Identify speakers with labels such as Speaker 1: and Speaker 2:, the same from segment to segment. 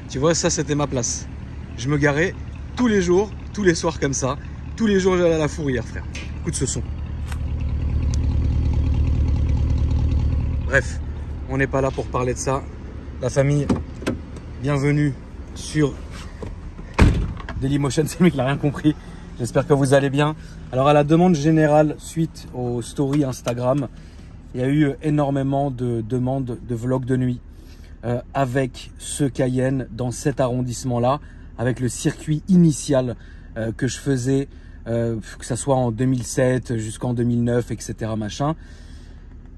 Speaker 1: Tu vois, ça c'était ma place. Je me garais tous les jours, tous les soirs comme ça. Tous les jours j'allais à la fourrière, frère. Écoute ce son. Bref, on n'est pas là pour parler de ça. La famille, bienvenue sur Dailymotion. C'est lui qui n'a rien compris. J'espère que vous allez bien. Alors à la demande générale, suite aux stories Instagram, il y a eu énormément de demandes de vlogs de nuit avec ce Cayenne dans cet arrondissement-là, avec le circuit initial que je faisais, que ça soit en 2007 jusqu'en 2009, etc. machin.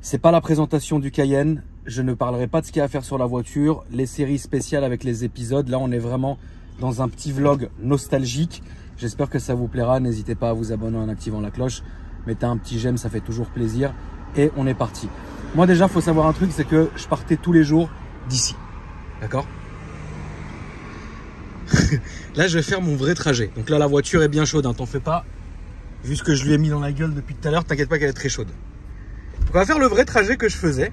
Speaker 1: C'est pas la présentation du Cayenne. Je ne parlerai pas de ce qu'il y a à faire sur la voiture. Les séries spéciales avec les épisodes. Là, on est vraiment dans un petit vlog nostalgique. J'espère que ça vous plaira. N'hésitez pas à vous abonner en activant la cloche. Mettez un petit j'aime, ça fait toujours plaisir. Et on est parti. Moi, déjà, il faut savoir un truc, c'est que je partais tous les jours d'ici. D'accord? Là, je vais faire mon vrai trajet. Donc là, la voiture est bien chaude, hein, t'en fais pas. Vu ce que je lui ai mis dans la gueule depuis tout à l'heure, t'inquiète pas qu'elle est très chaude. Donc on va faire le vrai trajet que je faisais.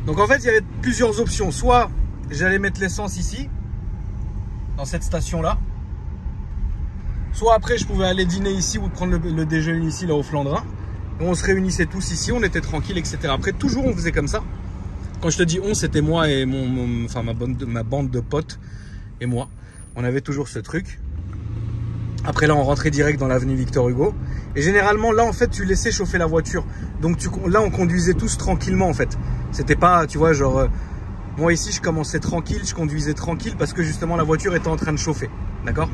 Speaker 1: Donc en fait, il y avait plusieurs options. Soit j'allais mettre l'essence ici, dans cette station-là. Soit après, je pouvais aller dîner ici ou prendre le déjeuner ici, là au Flandrin. Et on se réunissait tous ici, on était tranquille, etc. Après, toujours on faisait comme ça. Quand je te dis on, c'était moi et ma bande de potes et moi. On avait toujours ce truc. Après là, on rentrait direct dans l'avenue Victor Hugo. Et généralement, là, en fait, tu laissais chauffer la voiture. Donc là, on conduisait tous tranquillement, en fait. C'était pas, tu vois, genre... moi, ici, je commençais tranquille, je conduisais tranquille parce que, justement, la voiture était en train de chauffer. D'accord?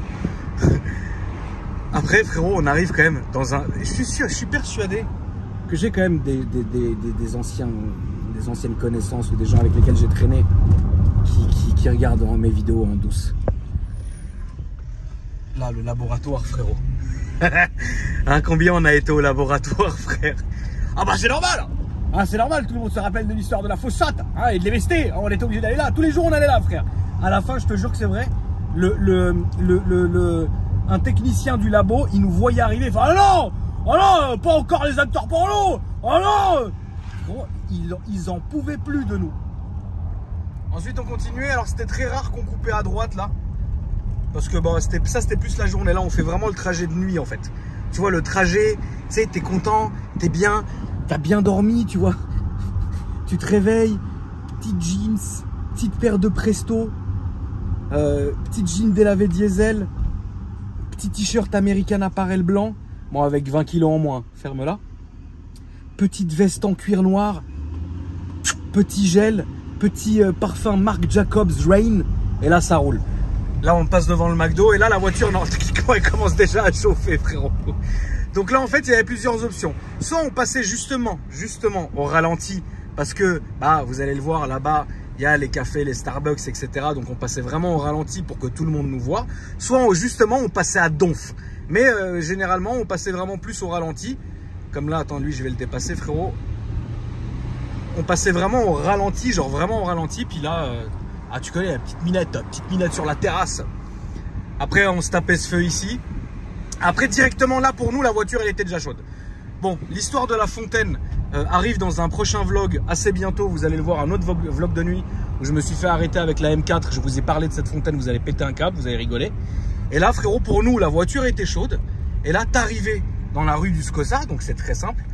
Speaker 1: Après, frérot, on arrive quand même dans un... Je suis persuadé que j'ai quand même des anciennes connaissances ou des gens avec lesquels j'ai traîné qui regardent mes vidéos en douce. Là, le laboratoire, frérot. Hein, combien on a été au laboratoire, frère? Ah bah c'est normal, hein, c'est normal, tout le monde se rappelle de l'histoire de la Fossat, hein, et de l'Emesté. On était obligé d'aller là, tous les jours on allait là, frère. À la fin, je te jure que c'est vrai, un technicien du labo, il nous voyait arriver, il fait ah non, pas encore les acteurs porno, oh non. Bon, ils en pouvaient plus de nous. Ensuite on continuait, alors c'était très rare qu'on coupait à droite là. Parce que bon, c'était plus la journée. Là, on fait vraiment le trajet de nuit en fait. Tu vois, le trajet, tu sais, t'es content, t'es bien, t'as bien dormi, tu vois. Tu te réveilles, petite jeans, petite paire de Presto, petite jean délavé diesel, petit t-shirt American Apparel blanc, bon, avec 20 kilos en moins, ferme-la. Petite veste en cuir noir, petit gel, petit parfum Marc Jacobs Rain, et là, ça roule. Là, on passe devant le McDo et là, la voiture, non, techniquement, elle commence déjà à chauffer, frérot. Donc là, en fait, il y avait plusieurs options. Soit on passait justement au ralenti parce que, bah, vous allez le voir là-bas, il y a les cafés, les Starbucks, etc. Donc, on passait vraiment au ralenti pour que tout le monde nous voit. Soit, justement, on passait à donf. Mais généralement, on passait vraiment plus au ralenti. Comme là, attends, lui, je vais le dépasser, frérot. On passait vraiment au ralenti, genre vraiment au ralenti. Puis là... ah, tu connais la petite minette sur la terrasse. Après, on se tapait ce feu ici. Après, directement là, pour nous, la voiture, elle était déjà chaude. Bon, l'histoire de la fontaine arrive dans un prochain vlog assez bientôt. Vous allez le voir, un autre vlog de nuit où je me suis fait arrêter avec la M4. Je vous ai parlé de cette fontaine, vous allez péter un câble, vous allez rigoler. Et là, frérot, pour nous, la voiture était chaude. Et là, t'arrivais dans la rue du Scossa, donc c'est très simple.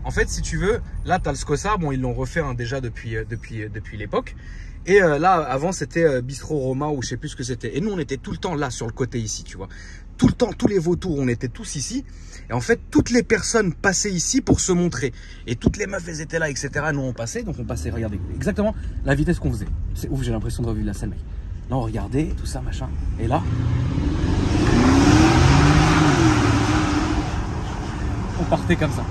Speaker 1: En fait, si tu veux, là, tu as le Scossa. Bon, ils l'ont refait hein, déjà depuis l'époque. Et là, avant, c'était Bistro Roma ou je sais plus ce que c'était. Et nous, on était tout le temps là, sur le côté ici, tu vois. Tout le temps, tous les vautours, on était tous ici. Et en fait, toutes les personnes passaient ici pour se montrer. Et toutes les meufs, elles étaient là, etc. Nous, on passait. Donc, on passait, regardez, exactement la vitesse qu'on faisait. C'est ouf, j'ai l'impression de revivre la scène, mec. Là, on regardait, tout ça, machin. Et là... on partait comme ça.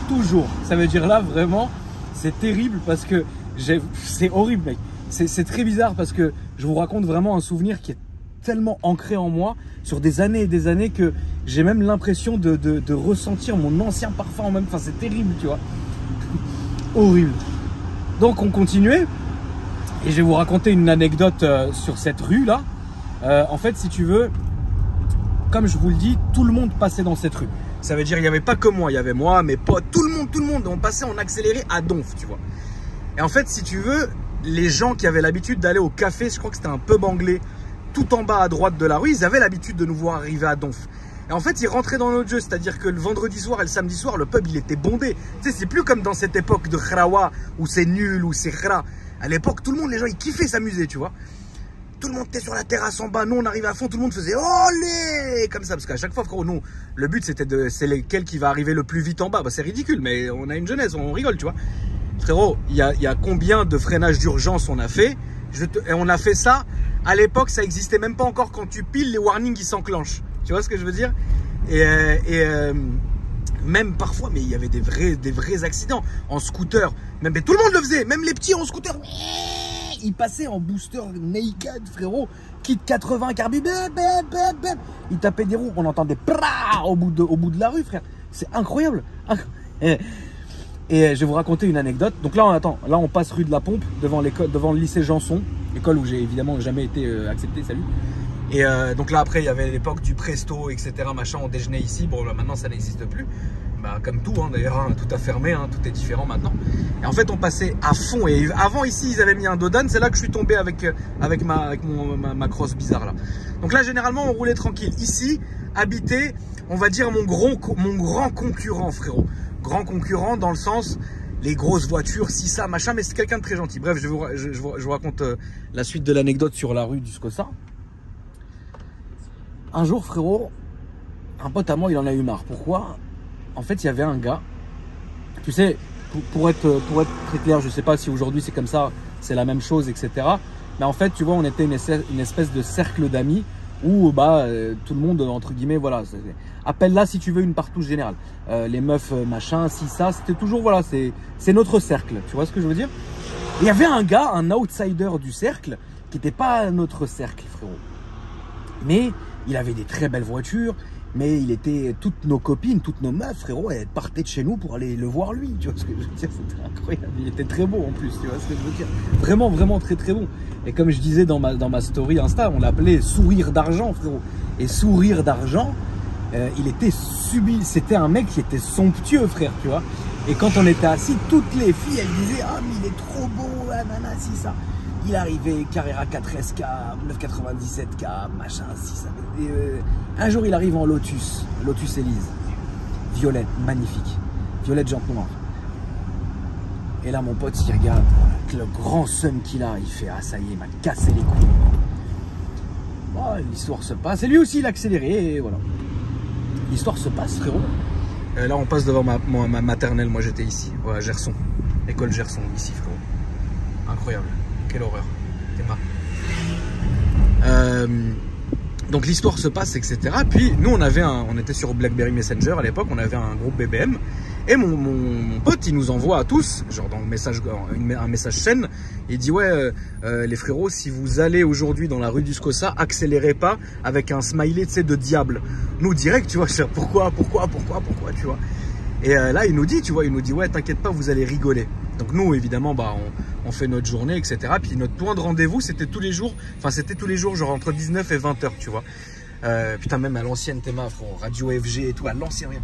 Speaker 1: Toujours. Ça veut dire là, vraiment, c'est terrible parce que c'est horrible, mec. C'est très bizarre parce que je vous raconte vraiment un souvenir qui est tellement ancré en moi sur des années et des années que j'ai même l'impression de ressentir mon ancien parfum en même. Enfin, c'est terrible, tu vois. Horrible. Donc, on continuait. Et je vais vous raconter une anecdote sur cette rue-là. En fait, si tu veux, comme je vous le dis, tout le monde passait dans cette rue. Ça veut dire il n'y avait pas que moi, il y avait moi, mes potes, tout le monde, on passait en accéléré à donf, tu vois. Et en fait, si tu veux, les gens qui avaient l'habitude d'aller au café, je crois que c'était un pub anglais, tout en bas à droite de la rue, ils avaient l'habitude de nous voir arriver à Donf. Et en fait, ils rentraient dans notre jeu, c'est-à-dire que le vendredi soir et le samedi soir, le pub, il était bondé. Tu sais, c'est plus comme dans cette époque de Khrawa, où c'est nul, où c'est khra. À l'époque, tout le monde, les gens, ils kiffaient s'amuser, tu vois. Tout le monde était sur la terrasse en bas, nous, on arrivait à fond, tout le monde faisait « Olé !» comme ça, parce qu'à chaque fois, frérot, nous, le but, c'était de... c'est lequel qui va arriver le plus vite en bas. Bah, c'est ridicule, mais on a une jeunesse, on rigole, tu vois. Frérot, il y a combien de freinages d'urgence on a fait? Et on a fait ça, à l'époque, ça existait même pas encore quand tu piles, les warnings, ils s'enclenchent. Tu vois ce que je veux dire? Même parfois, mais il y avait des vrais accidents en scooter. Mais tout le monde le faisait, même les petits en scooter. Ils passaient en booster naked, frérot. Kit 80 carbu, ils tapaient des roues. On entendait au bout de la rue, frère. C'est incroyable. Et je vais vous raconter une anecdote. Donc là, là, on passe rue de la Pompe devant l'école, devant le lycée Janson, école où j'ai évidemment jamais été accepté. Salut. Et donc là, après, il y avait l'époque du presto, etc. Machin, on déjeunait ici. Bon, là, maintenant, ça n'existe plus. Bah, comme tout, hein, d'ailleurs, hein, tout a fermé, hein, tout est différent maintenant. Et en fait, on passait à fond. Et avant, ici, ils avaient mis un dodan. C'est là que je suis tombé avec ma crosse bizarre, là. Donc là, généralement, on roulait tranquille. Ici, habité, on va dire mon grand concurrent, frérot. Grand concurrent dans le sens, les grosses voitures, si ça, machin. Mais c'est quelqu'un de très gentil. Bref, je vous raconte la suite de l'anecdote sur la rue du Scossa. Un jour, frérot, un pote à moi, il en a eu marre. Pourquoi? En fait, il y avait un gars, tu sais, pour être très clair, je ne sais pas si aujourd'hui c'est comme ça, c'est la même chose, etc. Mais en fait, tu vois, on était une espèce de cercle d'amis où bah, tout le monde, entre guillemets, voilà, appelle-la si tu veux une partouche générale. Les meufs, machin, si ça, c'était toujours, voilà, c'est notre cercle, tu vois ce que je veux dire? Il y avait un gars, un outsider du cercle, qui n'était pas notre cercle, frérot. Mais il avait des très belles voitures, mais il était, toutes nos copines, toutes nos meufs, frérot, elles partaient de chez nous pour aller le voir lui. Tu vois ce que je veux dire? C'était incroyable. Il était très beau en plus, tu vois ce que je veux dire? Vraiment, vraiment très très bon. Et comme je disais dans ma story Insta, on l'appelait sourire d'argent, frérot. Et sourire d'argent, il était c'était un mec qui était somptueux, frère, tu vois. Et quand on était assis, toutes les filles, elles disaient « Ah, mais il est trop beau, nanana, si ça ». Il arrivait Carrera 4SK, 997K, machin, si ça. Et, un jour, il arrive en Lotus Elise, violette, magnifique, violette jante noire. Et là, mon pote, il regarde, avec le grand seum qu'il a, il fait « Ah, ça y est, il m'a cassé les couilles. » Bon, l'histoire se passe, et lui aussi, il a accéléré, et voilà. L'histoire se passe, frérot. Là, on passe devant ma maternelle, moi j'étais ici, ouais, à Gerson, école Gerson, ici, frérot. Incroyable. Quelle horreur. Donc l'histoire se passe, etc. Puis nous, on était sur BlackBerry Messenger à l'époque, on avait un groupe BBM. Et mon pote, il nous envoie à tous, genre dans le message, un message chaîne, il dit ouais, les frérots, si vous allez aujourd'hui dans la rue du Scossa, accélérez pas avec un smiley, tu sais, de diable. Nous direct, tu vois, je sais pourquoi, tu vois. Et là, il nous dit, tu vois, ouais, t'inquiète pas, vous allez rigoler. Donc nous, évidemment, bah, on fait notre journée, etc. Puis notre point de rendez-vous, c'était tous les jours, genre entre 19 et 20 heures, tu vois. Putain, même à l'ancienne Théma, frérot, radio FG et tout, à l'ancien rien.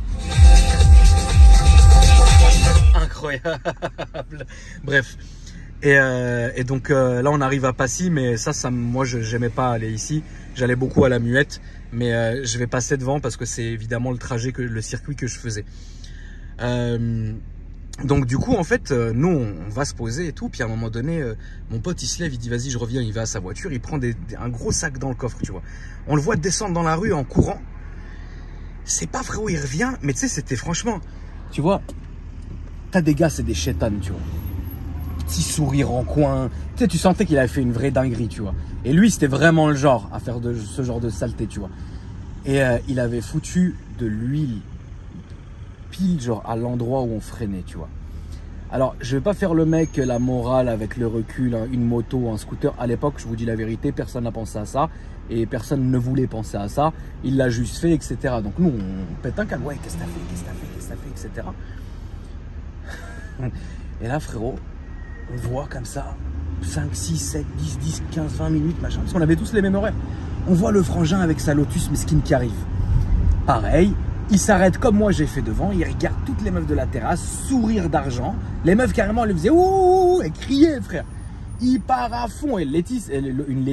Speaker 1: Incroyable. Bref. Et donc là, on arrive à Passy, mais moi, j'aimais pas aller ici. J'allais beaucoup à la Muette, mais je vais passer devant parce que c'est évidemment le circuit que je faisais. Donc du coup, en fait, nous, on va se poser et tout. Puis à un moment donné, mon pote, il se lève, il dit, vas-y, je reviens. Il va à sa voiture, il prend un gros sac dans le coffre, tu vois. On le voit descendre dans la rue en courant. C'est pas frérot, il revient. Mais tu sais, c'était franchement, tu vois, t'as des gars, c'est des chétanes, tu vois. Petit sourire en coin. Tu sais, tu sentais qu'il avait fait une vraie dinguerie, tu vois. Et lui, c'était vraiment le genre à faire ce genre de saleté, tu vois. Et il avait foutu de l'huile pile genre à l'endroit où on freinait, tu vois. Alors, je vais pas faire le mec, la morale avec le recul, hein, une moto, un scooter. À l'époque, je vous dis la vérité, personne n'a pensé à ça. Et personne ne voulait penser à ça. Il l'a juste fait, etc. Donc nous, on pète un câble. Ouais, qu'est-ce que t'as fait, etc. Et là, frérot, on voit comme ça, 5, 6, 7, 10, 15, 20 minutes, machin. Parce qu'on avait tous les mêmes horaires. On voit le frangin avec sa Lotus Mesquine qui arrive. Pareil. Il s'arrête comme moi j'ai fait devant, il regarde toutes les meufs de la terrasse, sourire d'argent. Les meufs carrément, elles faisaient ouh, elles criaient, frère. il part à fond. Et une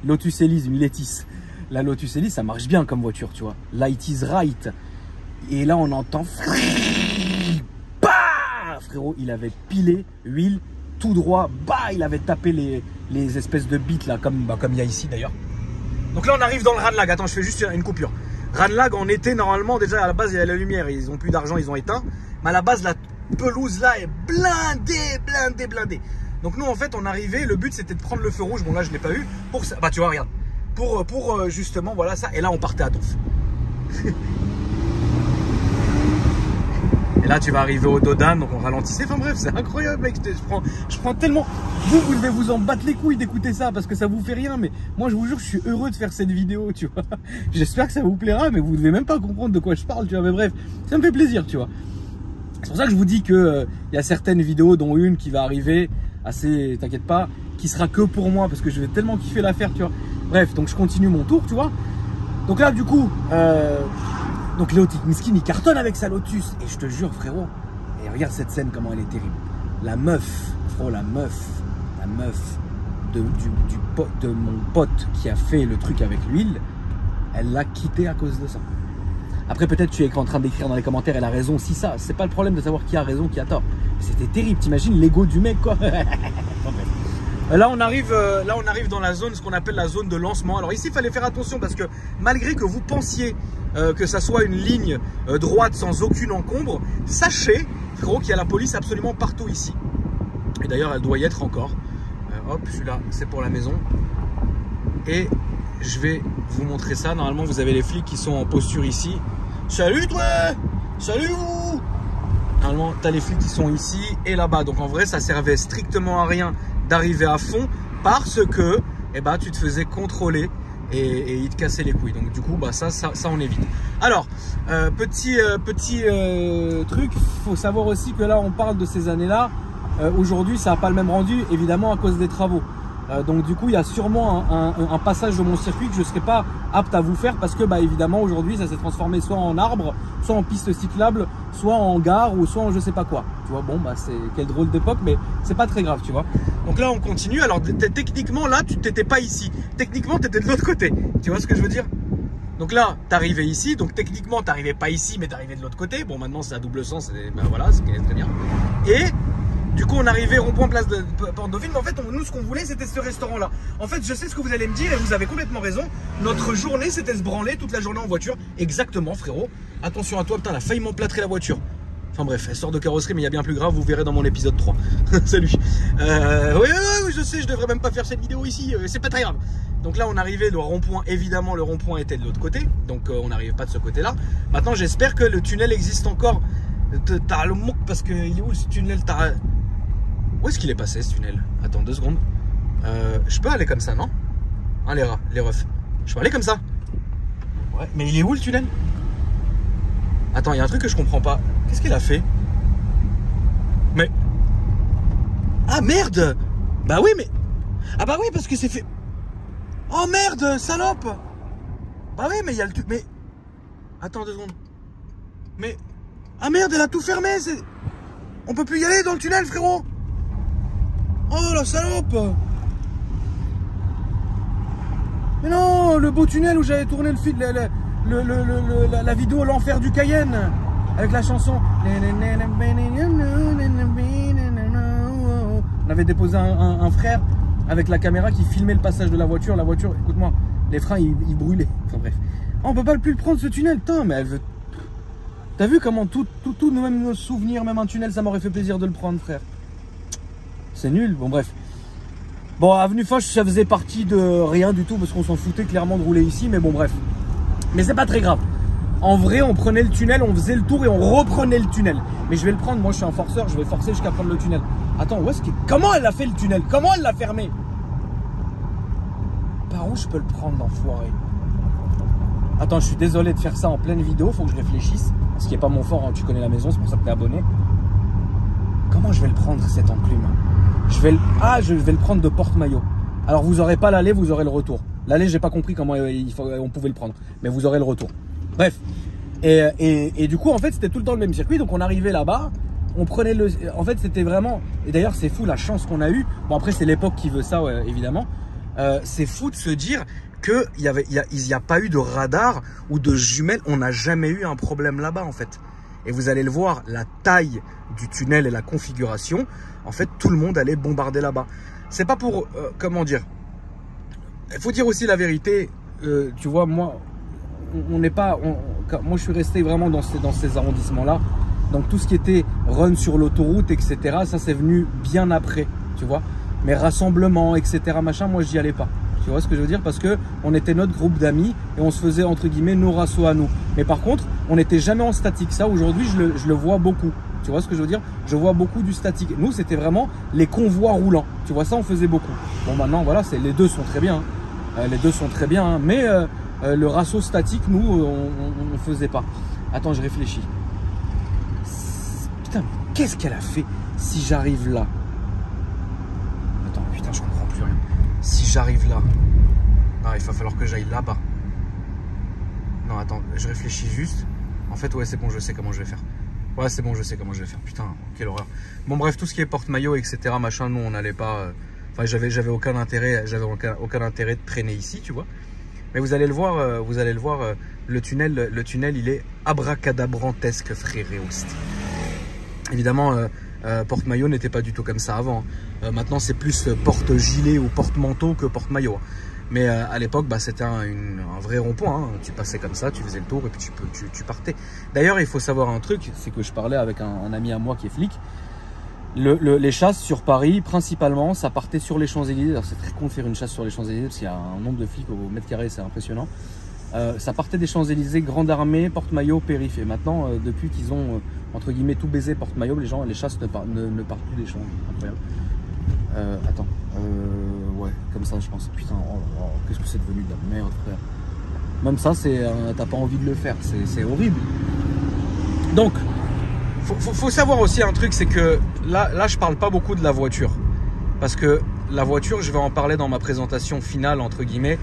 Speaker 1: Lotus Elise. La Lotus Elise, ça marche bien comme voiture, tu vois. Light is right. Et là, on entend... Bah, frérot, il avait pilé, huile, tout droit. Bah, il avait tapé les espèces de bites, là, comme il y a ici, d'ailleurs. Donc là, on arrive dans le Ranelagh. Attends, je fais juste une coupure. Ranelagh, en été, normalement, déjà, à la base, il y a la lumière. Ils n'ont plus d'argent, ils ont éteint. Mais à la base, la pelouse, là, est blindée. Donc nous, en fait, on arrivait. Le but, c'était de prendre le feu rouge. Bon, là, je ne l'ai pas eu. Pour ça, bah, tu vois, regarde. Pour justement, voilà ça. Et là, on partait à donf. Et là, tu vas arriver au Dodan, donc on ralentissait. Enfin bref, c'est incroyable, mec. Je prends tellement... Vous devez vous en battre les couilles d'écouter ça parce que ça vous fait rien. Mais moi, je vous jure, je suis heureux de faire cette vidéo, tu vois. J'espère que ça vous plaira, mais vous devez même pas comprendre de quoi je parle, tu vois. Mais bref, ça me fait plaisir, tu vois. C'est pour ça que je vous dis que y a certaines vidéos, dont une qui va arriver, assez, t'inquiète pas, qui sera que pour moi parce que je vais tellement kiffer la faire, tu vois. Bref, donc je continue mon tour, tu vois. Donc là, du coup... Donc Léo Miskin, il cartonne avec sa Lotus. Et je te jure, frérot, et regarde cette scène, comment elle est terrible. La meuf, frérot, la meuf de mon pote qui a fait le truc avec l'huile, elle l'a quitté à cause de ça. Après, peut-être tu es en train d'écrire dans les commentaires, elle a raison, si ça. C'est pas le problème de savoir qui a raison, qui a tort. C'était terrible, t'imagines l'ego du mec, quoi. Là on arrive dans la zone, ce qu'on appelle la zone de lancement. Alors ici, il fallait faire attention parce que malgré que vous pensiez que ça soit une ligne droite sans aucune encombre, sachez, frérot, qu'il y a la police absolument partout ici. Et d'ailleurs, elle doit y être encore. Hop, celui-là, c'est pour la maison. Et je vais vous montrer ça. Normalement, vous avez les flics qui sont en posture ici. Salut toi! Salut vous! Normalement, tu as les flics qui sont ici et là-bas. Donc en vrai, ça servait strictement à rien d'arriver à fond parce que tu te faisais contrôler et ils te cassaient les couilles. Donc du coup, ça on évite. Alors, petit truc, faut savoir aussi que là, on parle de ces années-là. Aujourd'hui, ça n'a pas le même rendu, évidemment, à cause des travaux. Donc du coup, il y a sûrement un passage de mon circuit que je ne serai pas apte à vous faire parce que évidemment aujourd'hui ça s'est transformé soit en arbre, soit en piste cyclable, soit en gare ou soit en je sais pas quoi. Tu vois, bon c'est quelle drôle d'époque, mais c'est pas très grave, tu vois. Donc là on continue. Alors techniquement là tu t'étais pas ici, techniquement tu étais de l'autre côté. Tu vois ce que je veux dire? Donc là t'arrivais ici, donc techniquement t'arrivais pas ici mais t'arrivais de l'autre côté. Bon maintenant c'est à double sens, voilà, c'est très bien. Et du coup, on arrivait rond-point place de Porte Dauphine. Mais en fait, nous, ce qu'on voulait, c'était ce restaurant-là. En fait, je sais ce que vous allez me dire et vous avez complètement raison. Notre journée, c'était se branler toute la journée en voiture. Exactement, frérot. Attention à toi, putain, elle a failli m'emplâtrer la voiture. Enfin bref, elle sort de carrosserie, mais il y a bien plus grave. Vous verrez dans mon épisode 3. Salut. Oui, je sais, je devrais même pas faire cette vidéo ici. C'est pas très grave. Donc là, on arrivait, le rond-point, évidemment, le rond-point était de l'autre côté. Donc, on n'arrivait pas de ce côté-là. Maintenant, j'espère que le tunnel existe encore. T'as le mouk parce que il est où ce tunnel? Où est-ce qu'il est passé ce tunnel? Attends 2 secondes. Je peux aller comme ça, non? Hein, les refs. Je peux aller comme ça? Ouais, mais il est où le tunnel? Attends, il y a un truc que je comprends pas. Qu'est-ce qu'il a fait? Mais... Ah merde! Bah oui, mais... Ah bah oui, parce que c'est fait... Oh merde, salope! Bah oui, mais il y a le truc... Mais... Attends 2 secondes. Mais... Ah merde, elle a tout fermé, c'est... On peut plus y aller dans le tunnel, frérot! Oh la salope! Mais non, le beau tunnel où j'avais tourné la vidéo L'Enfer du Cayenne avec la chanson. On avait déposé un frère avec la caméra qui filmait le passage de la voiture. La voiture, écoute-moi, les freins ils brûlaient. Enfin bref. Oh, on peut pas plus le prendre ce tunnel, putain, mais elle veut. T'as vu comment tout, même nos souvenirs, même un tunnel, ça m'aurait fait plaisir de le prendre, frère. C'est nul, bon bref. Bon, Avenue Foch, ça faisait partie de rien du tout parce qu'on s'en foutait clairement de rouler ici, mais bon bref. Mais c'est pas très grave. En vrai, on prenait le tunnel, on faisait le tour et on reprenait le tunnel. Mais je vais le prendre, moi je suis un forceur, je vais forcer jusqu'à prendre le tunnel. Attends, où est-ce que... Comment elle a fait le tunnel? Comment elle l'a fermé? Par où je peux le prendre, l'enfoiré? Attends, je suis désolé de faire ça en pleine vidéo, faut que je réfléchisse. Ce qui n'est pas mon fort, hein. Tu connais la maison, c'est pour ça que t'es abonné. Comment je vais le prendre, cette enclume? Je vais le prendre de porte-maillot. Alors vous n'aurez pas l'aller, vous aurez le retour. L'aller, j'ai pas compris comment on pouvait le prendre, mais vous aurez le retour. Bref. Et du coup, en fait, c'était tout le temps le même circuit. Donc on arrivait là-bas on prenait le... En fait, c'était vraiment... Et d'ailleurs, c'est fou la chance qu'on a eue. Bon, après, c'est l'époque qui veut ça, ouais, évidemment. C'est fou de se dire qu'il n'y a pas eu de radar ou de jumelles. On n'a jamais eu un problème là-bas, en fait. Et vous allez le voir, la taille du tunnel et la configuration, en fait, tout le monde allait bombarder là-bas. C'est pas pour... comment dire? Il faut dire aussi la vérité. Tu vois, moi, on n'est pas... moi, je suis resté vraiment dans ces arrondissements-là. Donc tout ce qui était run sur l'autoroute, etc., ça c'est venu bien après, tu vois. Mais rassemblements, etc., machin, moi j'y allais pas. Tu vois ce que je veux dire? Parce que on était notre groupe d'amis et on se faisait entre guillemets nos rassos à nous. Mais par contre, on n'était jamais en statique. Ça aujourd'hui, je le vois beaucoup. Tu vois ce que je veux dire? Je vois beaucoup du statique. Nous, c'était vraiment les convois roulants. Tu vois ça, on faisait beaucoup. Bon, maintenant, voilà, les deux sont très bien. Hein. Les deux sont très bien. Hein. Mais le rasso statique, nous, on faisait pas. Attends, je réfléchis. Putain, qu'est-ce qu'elle a fait si j'arrive là? Attends, putain, je comprends plus rien. Si j'arrive là, non, il va falloir que j'aille là-bas. Non, attends, je réfléchis juste. En fait, ouais, c'est bon, je sais comment je vais faire. Ouais, c'est bon, je sais comment je vais faire. Putain, quelle horreur. Bon, bref, tout ce qui est porte-maillot, etc., machin, nous, on n'allait pas... Enfin, j'avais aucun intérêt de traîner ici, tu vois. Mais vous allez le voir, le tunnel, il est abracadabrantesque, frérot. Évidemment, porte-maillot n'était pas du tout comme ça avant. Maintenant, c'est plus porte-gilet ou porte-manteau que porte-maillot. Mais à l'époque, bah, c'était un vrai rond-point. Hein. Tu passais comme ça, tu faisais le tour et puis tu partais. D'ailleurs, il faut savoir un truc, c'est que je parlais avec un ami à moi qui est flic. Les chasses sur Paris, principalement, ça partait sur les Champs-Élysées. Alors, c'est très con de faire une chasse sur les Champs-Élysées parce qu'il y a un nombre de flics au mètre carré, c'est impressionnant. Ça partait des Champs-Élysées, Grande Armée, porte-maillot, périph'. Et maintenant, depuis qu'ils ont, entre guillemets, tout baisé porte-maillot, les chasses ne partent plus des champs. Incroyable. Attends. Ouais, comme ça, je pense. Putain, oh, qu'est-ce que c'est devenu de la merde, frère. Même ça, t'as pas envie de le faire. C'est horrible. Donc, faut savoir aussi un truc, c'est que là, je parle pas beaucoup de la voiture. Parce que la voiture, je vais en parler dans ma présentation finale, entre guillemets.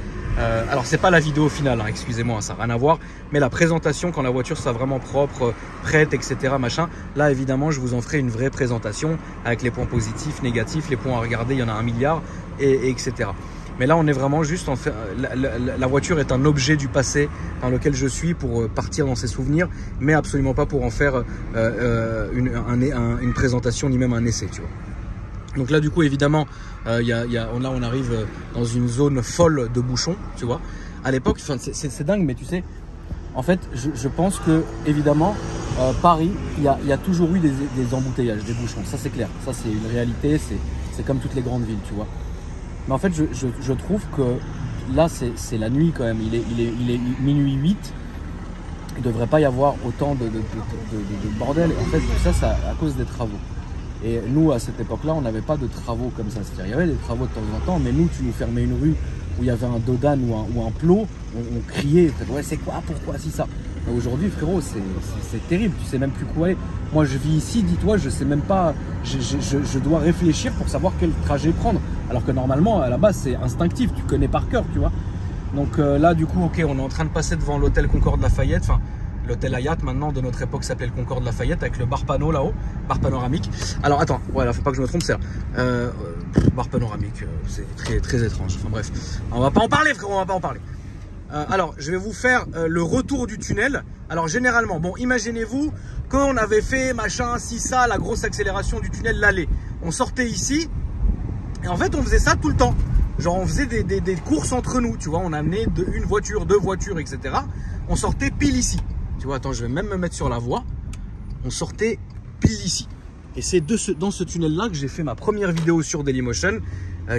Speaker 1: Alors, c'est pas la vidéo finale, hein, excusez-moi, ça n'a rien à voir. Mais la présentation, quand la voiture sera vraiment propre, prête, etc., machin. Là, évidemment, je vous en ferai une vraie présentation avec les points positifs, négatifs, les points à regarder, il y en a 1 milliard, etc. Mais là, on est vraiment juste en fait, la voiture est un objet du passé dans lequel je suis pour partir dans ses souvenirs, mais absolument pas pour en faire une présentation ni même un essai, tu vois. Donc là, du coup, évidemment, là, on arrive dans une zone folle de bouchons, tu vois. À l'époque, c'est dingue, mais tu sais, en fait, je pense que, évidemment, Paris, il y a toujours eu des embouteillages, des bouchons. Ça, c'est clair. Ça, c'est une réalité. C'est comme toutes les grandes villes, tu vois. Mais en fait, je trouve que là, c'est la nuit quand même. Il est minuit 8. Il ne devrait pas y avoir autant de bordel. Et en fait, tout ça, c'est à cause des travaux. Et nous, à cette époque-là, on n'avait pas de travaux comme ça. C'est-à-dire, il y avait des travaux de temps en temps, mais nous, tu nous fermais une rue où il y avait un dodane ou un plot, on criait, ouais, c'est quoi, pourquoi, si ça. Aujourd'hui, frérot, c'est terrible, tu sais même plus quoi aller. Moi, je vis ici, dis-toi, je sais même pas, je dois réfléchir pour savoir quel trajet prendre. Alors que normalement, à la base, c'est instinctif, tu connais par cœur, tu vois. Donc là, du coup, ok, on est en train de passer devant l'hôtel Concorde Lafayette, enfin, l'hôtel Hayat maintenant de notre époque s'appelait le Concorde Lafayette avec le bar panneau là-haut, bar panoramique. Alors attends, voilà, faut pas que je me trompe, c'est là. Bar panoramique, c'est très, très étrange. Enfin bref, on va pas en parler, frérot, on va pas en parler. Alors, je vais vous faire le retour du tunnel. Alors, généralement, bon, imaginez-vous qu'on avait fait machin, si ça, la grosse accélération du tunnel, l'allée. On sortait ici et en fait, on faisait ça tout le temps. Genre, on faisait des courses entre nous, tu vois. On amenait une voiture, 2 voitures, etc. On sortait pile ici. Tu vois, attends, je vais même me mettre sur la voie. On sortait pile ici. Et c'est dans ce tunnel-là que j'ai fait ma première vidéo sur Dailymotion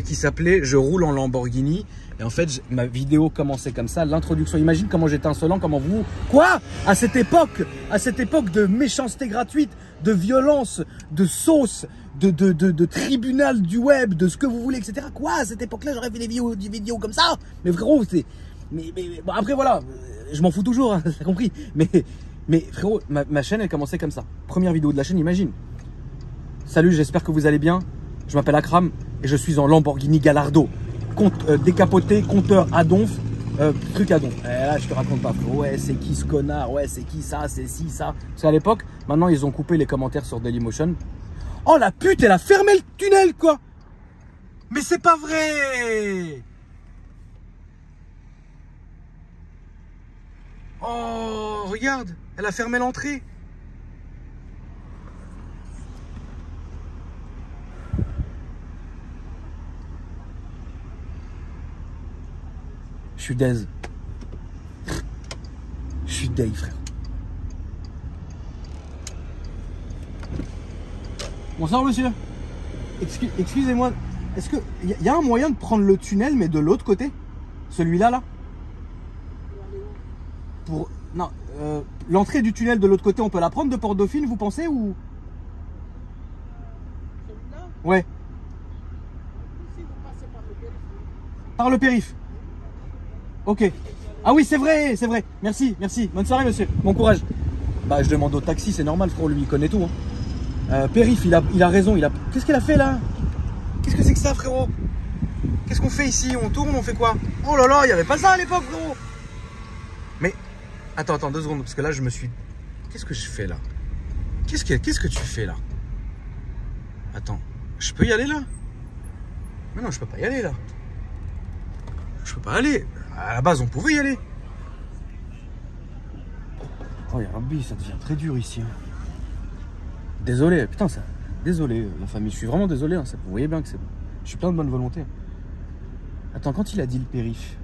Speaker 1: qui s'appelait « Je roule en Lamborghini ». Et en fait, ma vidéo commençait comme ça, l'introduction. Imagine comment j'étais insolent, comment vous... Quoi? À cette époque de méchanceté gratuite, de violence, de sauce, de tribunal du web, de ce que vous voulez, etc. Quoi? À cette époque-là, j'aurais fait des vidéos comme ça? Mais frérot, c'est... Mais bon, après, voilà, je m'en fous toujours, hein, t'as compris. Mais frérot, ma chaîne, elle commençait comme ça. Première vidéo de la chaîne, imagine. Salut, j'espère que vous allez bien. Je m'appelle Akram et je suis en Lamborghini Gallardo. Décapoté, compteur à donf, Trucadon. Et là, je te raconte pas, frérot. Ouais, c'est qui ce connard? Ouais, c'est qui ça? C'est ci, ça. Parce qu'à l'époque, maintenant, ils ont coupé les commentaires sur Dailymotion. Oh, la pute, elle a fermé le tunnel, quoi. Mais c'est pas vrai. Oh, regarde, elle a fermé l'entrée. Je suis deg. Je suis deg, frère. Bonsoir, monsieur. Excusez-moi. Est-ce qu'il y a un moyen de prendre le tunnel, mais de l'autre côté? Celui-là, là? Pour... Non, l'entrée du tunnel de l'autre côté, on peut la prendre de Porte-Dauphine, vous pensez, ou... Celui-là? Ouais. Si vous passez par le périph'. Par le périph'. Ok. Ah oui, c'est vrai, c'est vrai. Merci, merci. Bonne soirée, monsieur. Bon courage. Bah, je demande au taxi, c'est normal, frérot, lui, il connaît tout. Hein. Périph', il a raison. Qu'est-ce qu'il a fait, là? Qu'est-ce que c'est que ça, frérot? Qu'est-ce qu'on fait ici? On tourne, on fait quoi? Oh là là, il n'y avait pas ça à l'époque, frérot. Mais, attends, 2 secondes, parce que là, je me suis... Qu'est-ce que je fais, là? Qu'est-ce que tu fais, là? Attends, je peux y aller, là? Mais non, je peux pas y aller, là. Je peux pas aller. À la base, on pouvait y aller. Oh, ya Rabbi, ça devient très dur ici. Hein. Désolé, putain, ça... Désolé, la famille, je suis vraiment désolé. Hein, vous voyez bien que c'est... Je suis plein de bonne volonté. Attends, quand il a dit le périph'...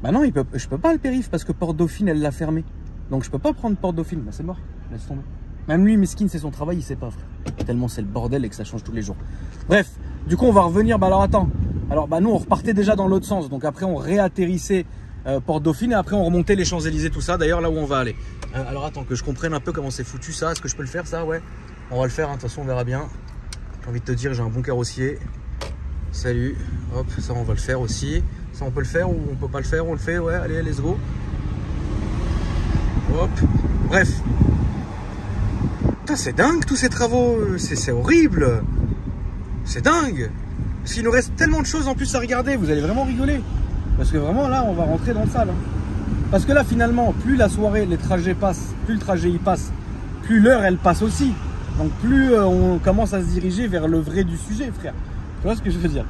Speaker 1: Bah non, je peux pas le périph' parce que Porte-Dauphine, elle l'a fermé. Donc je peux pas prendre Porte-Dauphine. Bah c'est mort, laisse tomber. Même lui, Miskin, c'est son travail, il sait pas, frère. Tellement c'est le bordel et que ça change tous les jours. Bref, du coup, on va revenir. Bah alors, attends. Alors, bah nous, on repartait déjà dans l'autre sens. Donc après, on réatterrissait Porte-Dauphine et après, on remontait les Champs-Élysées, tout ça. D'ailleurs, là où on va aller. Alors, attends, que je comprenne un peu comment c'est foutu ça. Est-ce que je peux le faire, ça? Ouais. On va le faire, hein. De toute façon, on verra bien. J'ai envie de te dire, j'ai un bon carrossier. Salut. Hop, ça, on va le faire aussi. Ça, on peut le faire ou on peut pas le faire? On le fait, ouais. Allez, let's go. Hop. Bref. Putain, c'est dingue, tous ces travaux. C'est horrible. C'est dingue. Parce qu'il nous reste tellement de choses en plus à regarder. Vous allez vraiment rigoler. Parce que vraiment, là, on va rentrer dans le sale. Hein. Parce que là, finalement, plus la soirée, les trajets passent, plus le trajet y passe, plus l'heure, elle passe aussi. Donc, plus on commence à se diriger vers le vrai du sujet, frère. Tu vois ce que je veux dire?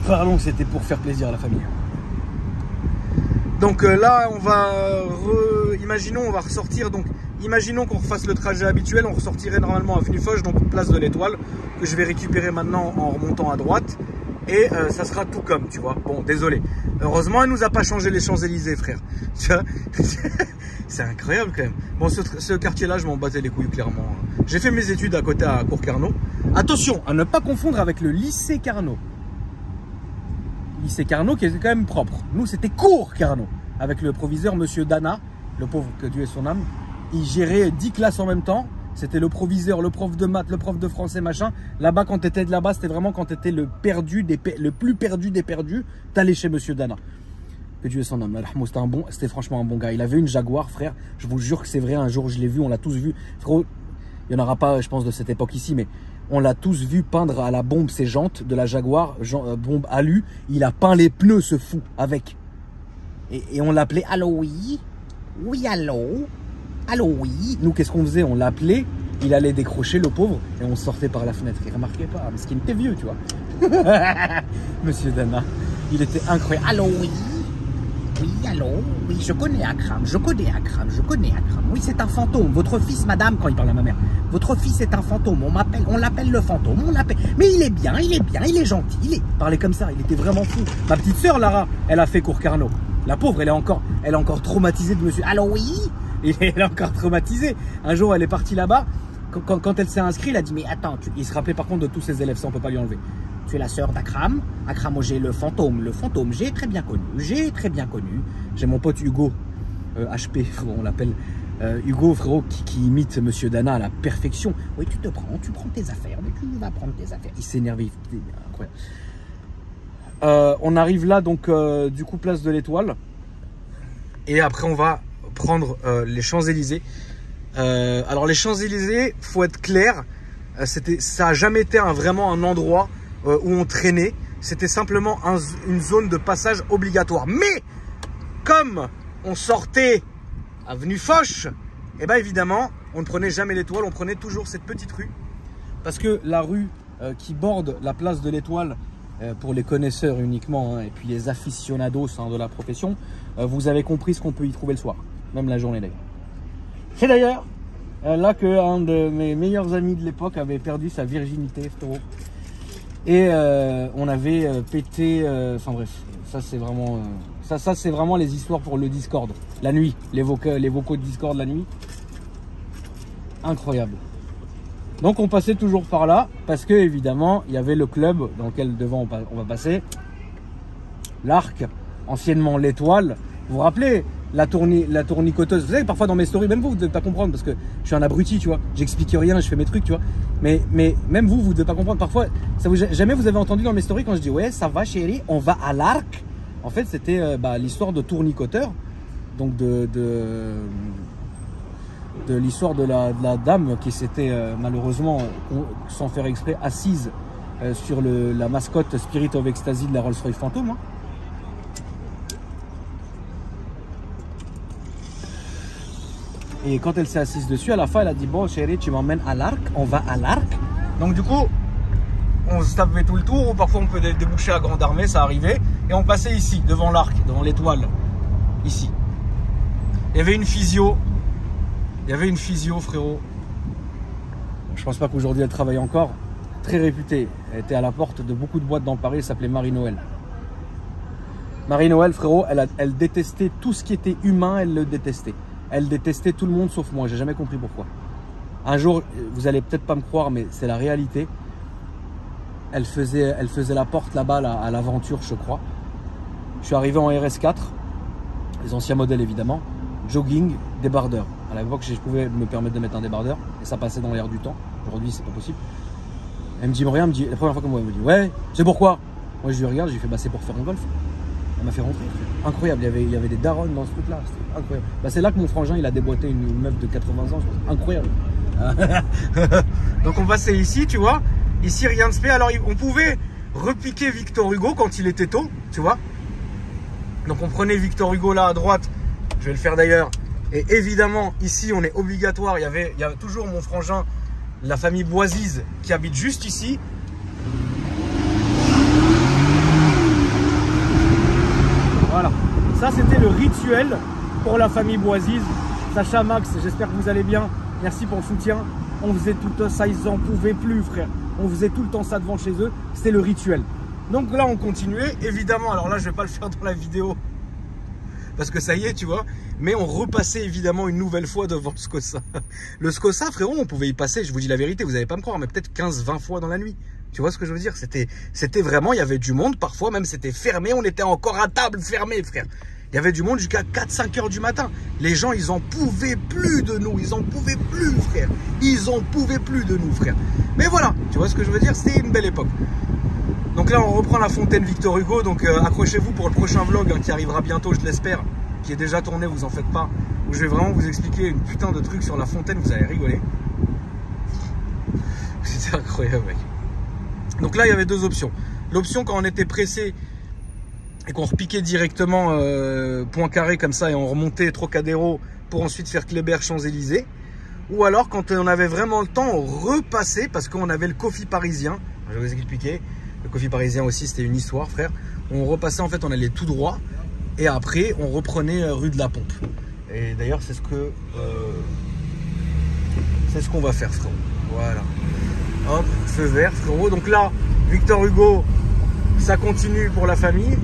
Speaker 1: Pardon, c'était pour faire plaisir à la famille. Donc là, on va... Imaginons, on va ressortir. Donc, imaginons qu'on refasse le trajet habituel. On ressortirait normalement à Avenue Foch, donc place de l'Étoile, que je vais récupérer maintenant en remontant à droite. Et ça sera tout comme, tu vois. Bon, désolé. Heureusement, elle nous a pas changé les Champs-Élysées, frère. Tu vois, c'est incroyable quand même. Bon, ce quartier-là, je m'en battais les couilles, clairement. J'ai fait mes études à côté à Cours Carnot. Attention, à ne pas confondre avec le lycée Carnot. Lycée Carnot qui était quand même propre. Nous, c'était Cours Carnot. Avec le proviseur, monsieur Dana, le pauvre, que Dieu ait son âme. Il gérait 10 classes en même temps. C'était le proviseur, le prof de maths, le prof de français, machin. Là-bas, quand tu étais de là-bas, c'était vraiment quand tu étais le plus perdu des perdus. T'allais chez monsieur Dana. Que Dieu ait son âme. C'était franchement un bon gars. Il avait une Jaguar, frère. Je vous jure que c'est vrai. Un jour, je l'ai vu. On l'a tous vu. Frérot, il n'y en aura pas, je pense, de cette époque ici, mais on l'a tous vu peindre à la bombe ses jantes de la Jaguar, bombe alu. Il a peint les pneus, ce fou, avec. Et on l'appelait « Allô, oui? Oui, allô? Allô, oui ?» Nous, qu'est-ce qu'on faisait? On l'appelait, il allait décrocher, le pauvre, et on sortait par la fenêtre. Il ne remarquait pas, parce qu'il était vieux, tu vois. Monsieur Dana, il était incroyable. « Allô, oui? Oui, allô? Oui, je connais Akram, je connais Akram, je connais Akram. Oui, c'est un fantôme. Votre fils, madame, quand il parle à ma mère, votre fils est un fantôme. On l'appelle le fantôme, on l'appelle. Mais il est bien, il est gentil. Il parlait comme ça, il était vraiment fou. Ma petite sœur, Lara, elle a fait Cours Carnot. La pauvre, elle est encore traumatisée de monsieur. Allô, oui? Et elle est encore traumatisée. Un jour, elle est partie là-bas. Quand elle s'est inscrite, elle a dit, mais attends, il se rappelait par contre de tous ses élèves, ça on peut pas lui enlever. Tu es la sœur d'Akram. Akram Ogé, le fantôme, j'ai très bien connu. J'ai mon pote Hugo, HP, frérot, on l'appelle. Hugo, frérot, qui imite monsieur Dana à la perfection. Oui, tu prends tes affaires, mais tu vas prendre tes affaires. Il s'énerve, incroyable. On arrive là, donc, du coup, place de l'Étoile. Et après, on va prendre les Champs-Élysées. Alors, les Champs-Élysées, faut être clair, ça n'a jamais été vraiment un endroit où on traînait. c'était simplement une zone de passage obligatoire. Mais comme on sortait avenue Foch, et bien évidemment, on ne prenait jamais l'Étoile, on prenait toujours cette petite rue. Parce que la rue qui borde la place de l'Étoile, pour les connaisseurs uniquement, hein, et puis les aficionados de la profession, vous avez compris ce qu'on peut y trouver le soir, même la journée d'ailleurs. C'est d'ailleurs là qu'un de mes meilleurs amis de l'époque avait perdu sa virginité, frérot. Et on avait pété, enfin bref, ça c'est vraiment, ça c'est vraiment les histoires pour le Discord, la nuit, les vocaux de Discord la nuit, incroyable. Donc on passait toujours par là parce que évidemment il y avait le club dans lequel devant on va passer, l'Arc, anciennement l'Étoile. Vous vous rappelez la tournicoteuse? Vous savez parfois dans mes stories, même vous devez pas comprendre parce que je suis un abruti, tu vois. J'explique rien, je fais mes trucs, tu vois. Mais même vous devez pas comprendre. Parfois, jamais vous avez entendu dans mes stories quand je dis ouais, ça va chérie, on va à l'Arc. En fait, c'était l'histoire de tournicoteur, donc de l'histoire de la dame qui s'était malheureusement, sans faire exprès, assise sur la mascotte Spirit of Ecstasy de la Rolls-Royce Phantom. Hein. Et quand elle s'est assise dessus, à la fin, elle a dit bon chérie, tu m'emmènes à l'Arc, on va à l'Arc. Donc du coup, on se tapait tout le tour, ou parfois on peut déboucher à Grande Armée, ça arrivait, et on passait ici, devant l'Arc, devant l'Étoile, ici. Il y avait une physio. Il y avait une physio, frérot. Je pense pas qu'aujourd'hui elle travaille encore. Très réputée. Elle était à la porte de beaucoup de boîtes dans Paris. Elle s'appelait Marie-Noël. Marie-Noël, frérot, elle détestait tout ce qui était humain. Elle le détestait. Elle détestait tout le monde sauf moi. J'ai jamais compris pourquoi. Un jour, vous allez peut-être pas me croire, mais c'est la réalité. Elle faisait la porte là-bas à l'aventure, je crois. Je suis arrivé en RS4. Les anciens modèles, évidemment. Jogging, débardeur. À l'époque, je pouvais me permettre de mettre un débardeur et ça passait dans l'air du temps. Aujourd'hui, c'est pas possible. Elle me dit rien, la première fois que moi, elle me dit ouais, c'est pourquoi? Moi, je lui regarde, je lui fais bah, c'est pour faire un golf. Elle m'a fait rentrer. Incroyable, il y avait des darons dans ce truc-là. C'était incroyable. Bah, c'est là que mon frangin, il a déboîté une meuf de 80 ans. Incroyable. Donc, on passait ici, tu vois. Ici, rien de spé. Alors, on pouvait repiquer Victor Hugo quand il était tôt, tu vois. Donc, on prenait Victor Hugo là à droite. Je vais le faire d'ailleurs. Et évidemment, ici, on est obligatoire. Il y a toujours mon frangin, la famille Boisise, qui habite juste ici. Voilà. Ça, c'était le rituel pour la famille Boisise. Sacha, Max, j'espère que vous allez bien. Merci pour le soutien. On faisait tout ça, ils en pouvaient plus, frère. On faisait tout le temps ça devant chez eux. C'était le rituel. Donc là, on continuait. Évidemment, alors là, je ne vais pas le faire dans la vidéo. Parce que ça y est, tu vois. Mais on repassait évidemment une nouvelle fois devant le Scossa. Le Scossa, frérot, on pouvait y passer, je vous dis la vérité, vous n'allez pas me croire, mais peut-être 15-20 fois dans la nuit. Tu vois ce que je veux dire? C'était vraiment, il y avait du monde, parfois même c'était fermé, on était encore à table fermée, frère. Il y avait du monde jusqu'à 4-5 heures du matin. Les gens, ils en pouvaient plus de nous, ils en pouvaient plus, frère. Ils en pouvaient plus de nous, frère. Mais voilà, tu vois ce que je veux dire? C'était une belle époque. Donc là, on reprend la fontaine Victor Hugo, donc accrochez-vous pour le prochain vlog qui arrivera bientôt, je l'espère. Qui est déjà tourné, vous en faites pas, où je vais vraiment vous expliquer une putain de truc sur la fontaine, vous allez rigoler. C'était incroyable, mec. Donc là, il y avait deux options. L'option quand on était pressé et qu'on repiquait directement Poincaré comme ça et on remontait Trocadéro pour ensuite faire Kléber, Champs-Élysées. Ou alors quand on avait vraiment le temps, on repassait parce qu'on avait le coffee parisien. Je vais vous expliquer. Le coffee parisien aussi, c'était une histoire, frère. On repassait, en fait, on allait tout droit. Et après, on reprenait rue de la Pompe. Et d'ailleurs, c'est ce qu'on va faire, frérot. Voilà. Hop, feu vert, frérot. Donc là, Victor Hugo, ça continue pour la famille.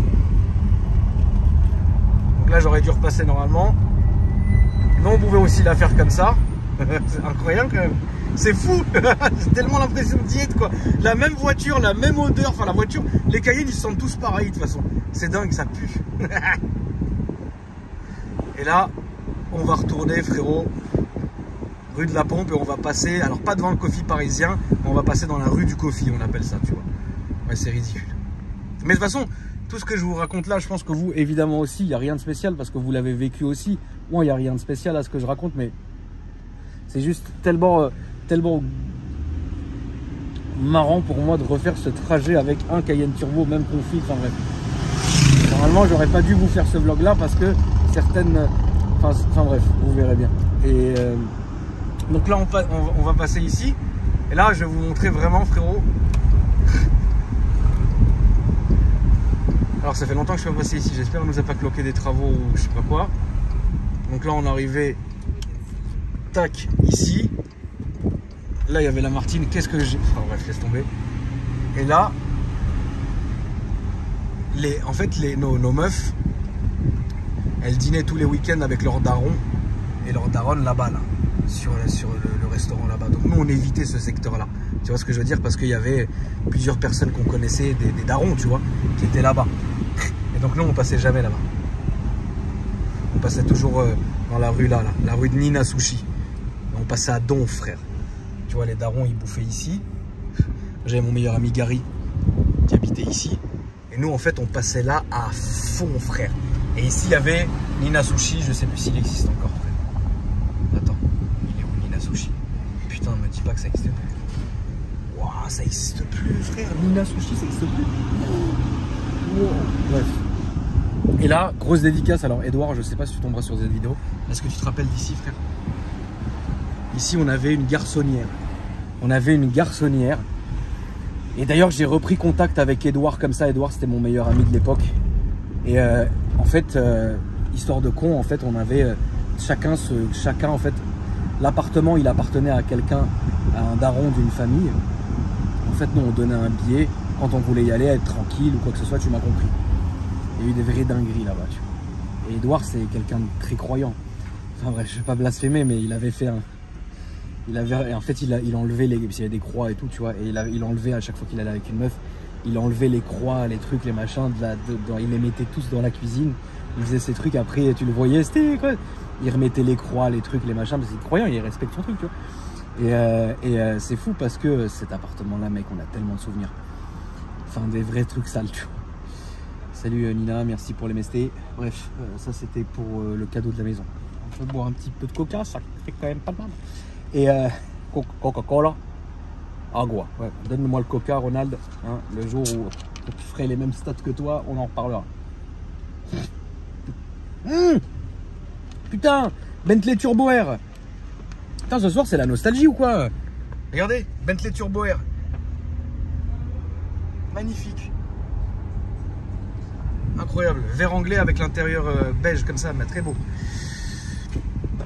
Speaker 1: Donc là, j'aurais dû repasser normalement. Mais on pouvait aussi la faire comme ça. C'est incroyable quand même. C'est fou. J'ai tellement l'impression d'y être, quoi. La même voiture, la même odeur. Enfin, la voiture, les Cayennes, ils se sentent tous pareils de toute façon. C'est dingue, ça pue. Et là, on va retourner, frérot, rue de la Pompe et on va passer, alors pas devant le coffee parisien, mais on va passer dans la rue du coffee, on appelle ça, tu vois. Ouais, c'est ridicule. Mais de toute façon, tout ce que je vous raconte là, je pense que vous, évidemment aussi, il n'y a rien de spécial parce que vous l'avez vécu aussi. Moi, il n'y a rien de spécial à ce que je raconte, mais c'est juste tellement
Speaker 2: marrant pour moi de refaire ce trajet avec un Cayenne Turbo, même config, enfin bref. Normalement, j'aurais pas dû vous faire ce vlog là parce que certaines... Enfin bref, vous verrez bien. Et donc là, on va passer ici. Et là, je vais vous montrer vraiment, frérot. Alors, ça fait longtemps que je suis pas passé ici. J'espère qu'on nous a pas cloqué des travaux ou je sais pas quoi. Donc là, on est arrivé... Tac, ici. Là, il y avait la Martine. Qu'est-ce que j'ai... Enfin bref, laisse tomber. Et là, en fait, nos meufs, elles dînaient tous les week-ends avec leurs darons et leurs daronnes là-bas, là, sur le restaurant là-bas. Donc nous, on évitait ce secteur-là. Tu vois ce que je veux dire? Parce qu'il y avait plusieurs personnes qu'on connaissait, des darons, tu vois, qui étaient là-bas. Et donc nous, on passait jamais là-bas. On passait toujours dans la rue là, la rue de Nina Sushi. Et on passait à Donf, frère. Tu vois, les darons, ils bouffaient ici. J'avais mon meilleur ami Gary qui habitait ici. Et nous, en fait, on passait là à fond, frère. Et ici, il y avait Nina Sushi. Je sais plus s'il existe encore, frère. Attends, il est où Nina Sushi? Putain, me dis pas que ça existe plus. Waouh, ça existe plus, frère. Nina Sushi, ça existe plus. Wow. Bref. Et là, grosse dédicace. Alors, Edouard, je sais pas si tu tomberas sur cette vidéo. Est-ce que tu te rappelles d'ici, frère? Ici, on avait une garçonnière. On avait une garçonnière. Et d'ailleurs, j'ai repris contact avec Edouard comme ça. Edouard, c'était mon meilleur ami de l'époque. Et en fait, histoire de con, en fait, on avait chacun, en fait, l'appartement, il appartenait à quelqu'un, à un daron d'une famille. En fait, nous, on donnait un billet quand on voulait y aller, être tranquille ou quoi que ce soit, tu m'as compris. Il y a eu des vraies dingueries là-bas, tu vois. Et Edouard, c'est quelqu'un de très croyant. Enfin bref, je vais pas blasphémer, mais il avait fait un... en fait, il enlevait les... Parce qu'il y avait des croix et tout, tu vois. Et il enlevait à chaque fois qu'il allait avec une meuf, il enlevait les croix, les trucs, les machins. Il les mettait tous dans la cuisine. Il faisait ces trucs. Après, tu le voyais, c'était quoi? Il remettait les croix, les trucs, les machins. Parce qu'il est croyant, il respecte son truc, tu vois. Et c'est fou parce que cet appartement-là, mec, on a tellement de souvenirs. Enfin, des vrais trucs sales, tu vois. Salut Nina, merci pour les mestés. Bref, ça c'était pour le cadeau de la maison. On peut boire un petit peu de coca, ça fait quand même pas de mal. Et Coca-Cola, agua. Ouais, donne-moi le coca, Ronald. Hein, le jour où tu ferais les mêmes stats que toi, on en reparlera. Putain, Bentley Turbo Air. Putain, ce soir c'est la nostalgie ou quoi? Regardez, Bentley Turbo Air. Magnifique. Incroyable. Vert anglais avec l'intérieur beige comme ça, mais très beau.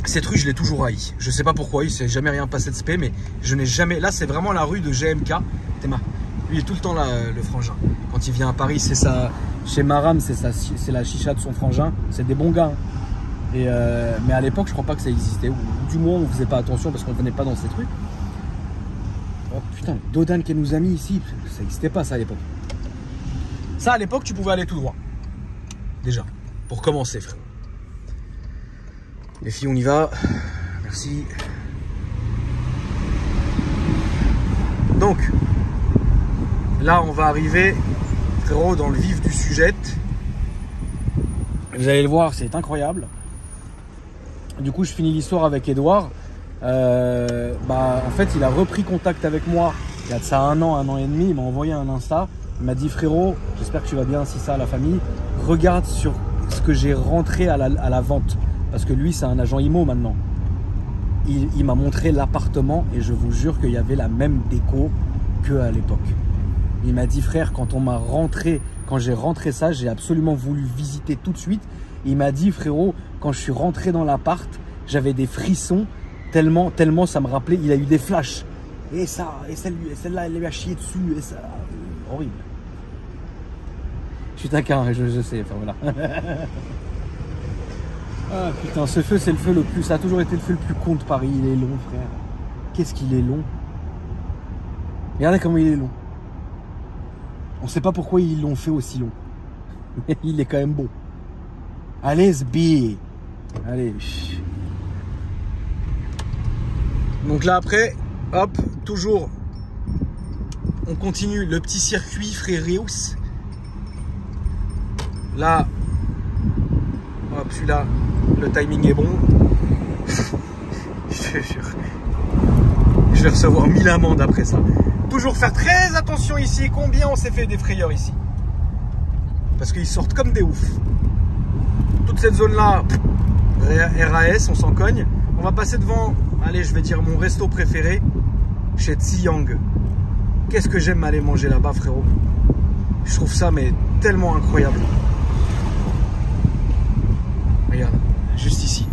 Speaker 2: Cette rue, je l'ai toujours haï. Je sais pas pourquoi, il s'est jamais rien passé de spé, mais je n'ai jamais... Là, c'est vraiment la rue de GMK. Théma. Lui, il est tout le temps là, le frangin. Quand il vient à Paris, c'est ça. Chez Maram, c'est la chicha de son frangin. C'est des bons gars. Hein. Mais à l'époque, je crois pas que ça existait. Ou du moins, on faisait pas attention parce qu'on venait pas dans cette rue. Oh putain, Dodan qui nous a mis ici, ça n'existait pas ça à l'époque. Ça, à l'époque, tu pouvais aller tout droit. Déjà, pour commencer, frère. Les filles, on y va. Merci. Donc, là, on va arriver, frérot, dans le vif du sujet. Vous allez le voir, c'est incroyable. Du coup, je finis l'histoire avec Edouard. En fait, il a repris contact avec moi il y a de ça un an et demi. Il m'a envoyé un Insta. Il m'a dit, frérot, j'espère que tu vas bien, si ça, la famille. Regarde sur ce que j'ai rentré à la vente. Parce que lui, c'est un agent IMO maintenant. Il m'a montré l'appartement et je vous jure qu'il y avait la même déco qu'à l'époque. Il m'a dit, frère, quand j'ai rentré ça, j'ai absolument voulu visiter tout de suite. Il m'a dit, frérot, quand je suis rentré dans l'appart, j'avais des frissons tellement ça me rappelait, il a eu des flashs. Et celle-là, elle lui a chié dessus. Et ça, horrible. Je suis taquin, je sais, enfin voilà. Ah putain, ce feu, c'est le feu le plus... Ça a toujours été le feu le plus con de Paris. Il est long, frère. Qu'est-ce qu'il est long. Regardez comment il est long. On sait pas pourquoi ils l'ont fait aussi long. Mais il est quand même beau. Allez, sbi. Allez. Donc là, après, hop, toujours... On continue le petit circuit Fréréus. Là... Hop, celui-là, le timing est bon. Je te jure. Je vais recevoir 1000 amendes après ça. Toujours faire très attention ici. Combien on s'est fait des frayeurs ici? Parce qu'ils sortent comme des oufs. Toute cette zone-là, RAS, on s'en cogne. On va passer devant, allez, je vais dire mon resto préféré, chez Tsiyang. Qu'est-ce que j'aime aller manger là-bas, frérot. Je trouve ça, mais tellement incroyable. Regarde, juste ici.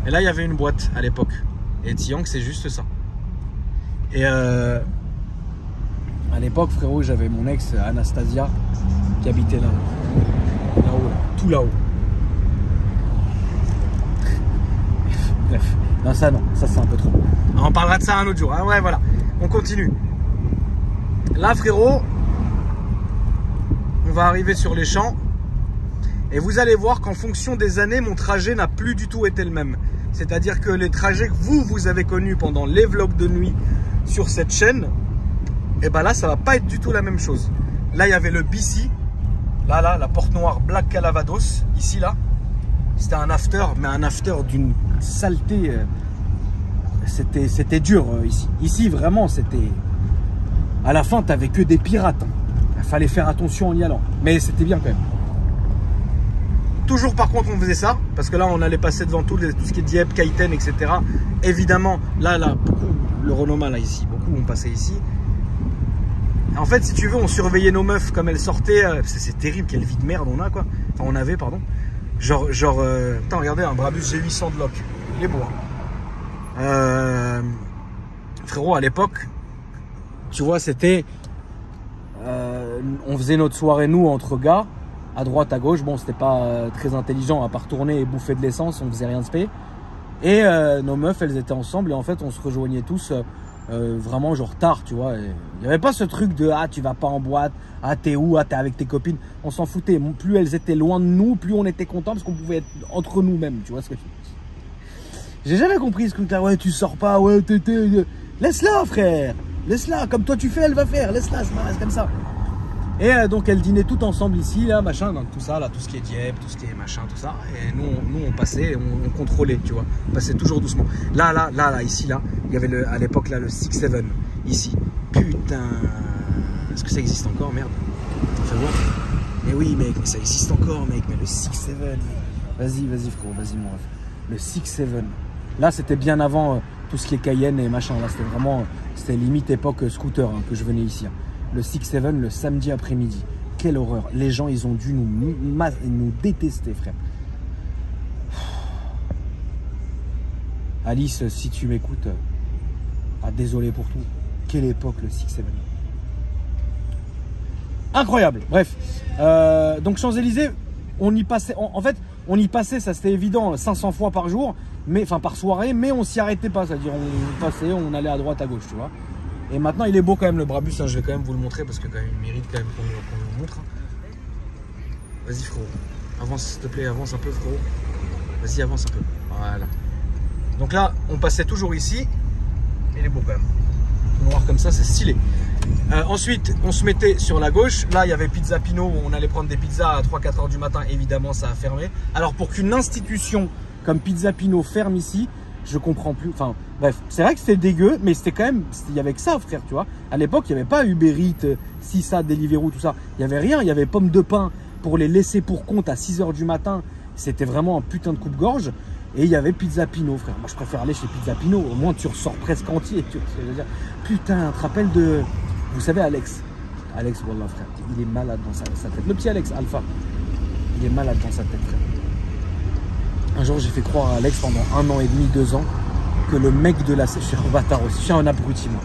Speaker 2: Et là, il y avait une boîte à l'époque. Et Tsiyang, c'est juste ça. Et à l'époque, frérot, j'avais mon ex, Anastasia, qui habitait là. Là-haut, là. Tout là-haut. Bref. Non, ça non. Ça, c'est un peu trop. On parlera de ça un autre jour. Ah ouais, voilà. On continue. Là, frérot, on va arriver sur les champs. Et vous allez voir qu'en fonction des années, mon trajet n'a plus du tout été le même. C'est-à-dire que les trajets que vous avez connus pendant les vlogs de nuit sur cette chaîne, et ben là, ça va pas être du tout la même chose. Là, il y avait le BC. Là, la porte noire Black Calavados. Ici, là. C'était un after, mais un after d'une saleté. C'était dur ici. Ici, vraiment, c'était... À la fin, t'avais que des pirates. Il fallait faire attention en y allant. Mais c'était bien quand même. Toujours, par contre, on faisait ça. Parce que là, on allait passer devant tout ce qui est Dieppe, Kaiten, etc. Évidemment, là, beaucoup, le Renoma, là, ici. Beaucoup ont passé ici. En fait, si tu veux, on surveillait nos meufs comme elles sortaient. C'est terrible, quelle vie de merde on a, quoi. Enfin, on avait, pardon. Attends, regardez, un Brabus G800 de loc. Il est beau. Hein. Frérot, à l'époque, tu vois, c'était... on faisait notre soirée, nous, entre gars, à droite, à gauche. Bon, c'était pas très intelligent, à part tourner et bouffer de l'essence, on faisait rien de spé. Et nos meufs, elles étaient ensemble et en fait, on se rejoignait tous vraiment genre tard, tu vois. Il n'y avait pas ce truc de « Ah, tu vas pas en boîte, ah, t'es où, ah, t'es avec tes copines ». On s'en foutait. Plus elles étaient loin de nous, plus on était contents parce qu'on pouvait être entre nous-mêmes, tu vois ce que je veux dire. J'ai jamais compris ce truc-là. Ouais, tu sors pas, ouais, laisse-la, frère. Laisse-la, comme toi tu fais, elle va faire. Laisse-la, c'est comme ça. Et donc, elles dînaient toutes ensemble ici, là, machin, donc tout ça, là, tout ce qui est Dieppe, tout ce qui est machin, tout ça. Et nous on passait, on contrôlait, tu vois. On passait toujours doucement. Là, ici, là, il y avait à l'époque, là, le 6-7, ici. Putain. Est-ce que ça existe encore, merde? Fais voir. Mais oui, mec, mais ça existe encore, mec. Mais le 6-7. Vas-y, frérot, vas-y, mon ref. Le 6-7. Là, c'était bien avant tout ce qui est Cayenne et machin. Là, c'était vraiment, c'était limite époque scooter hein, que je venais ici. Hein. Le 6-7 le samedi après-midi. Quelle horreur. Les gens, ils ont dû nous détester, frère. Alice, si tu m'écoutes, désolé pour tout. Quelle époque, le 6-7. Incroyable. Bref. Donc, Champs-Élysées, on y passait. En fait, on y passait, ça c'était évident, 500 fois par jour, enfin par soirée, mais on s'y arrêtait pas. C'est-à-dire, on passait, on allait à droite, à gauche, tu vois. Et maintenant, il est beau quand même le Brabus, hein, je vais quand même vous le montrer parce que quand même, il mérite quand même qu'on le montre. Vas-y, frérot. Avance, s'il te plaît, avance un peu, frérot. Vas-y, avance un peu. Voilà. Donc là, on passait toujours ici. Il est beau quand même. Noir comme ça, c'est stylé. Ensuite, on se mettait sur la gauche. Là, il y avait Pizza Pino où on allait prendre des pizzas à 3-4 heures du matin. Évidemment, ça a fermé. Alors, pour qu'une institution comme Pizza Pino ferme ici, je comprends plus. Enfin, bref, c'est vrai que c'était dégueu, mais c'était quand même, il y avait que ça, frère, tu vois. À l'époque, il n'y avait pas Uber Eats, Sisa, Deliveroo, tout ça. Il n'y avait rien. Il y avait pommes de pain pour les laisser pour compte à 6 heures du matin. C'était vraiment un putain de coupe-gorge. Et il y avait Pizza Pino, frère. Moi, je préfère aller chez Pizza Pino. Au moins, tu ressors presque entier. Tu vois ce que je veux dire. Putain, tu te rappelles de... Vous savez, Alex. Alex, wallah, frère. Il est malade dans sa tête. Le petit Alex, Alpha. Il est malade dans sa tête, frère. Un jour, j'ai fait croire à Alex pendant 1 an et demi, 2 ans, que le mec de la... Je suis un bâtard aussi. Je suis un abruti, moi.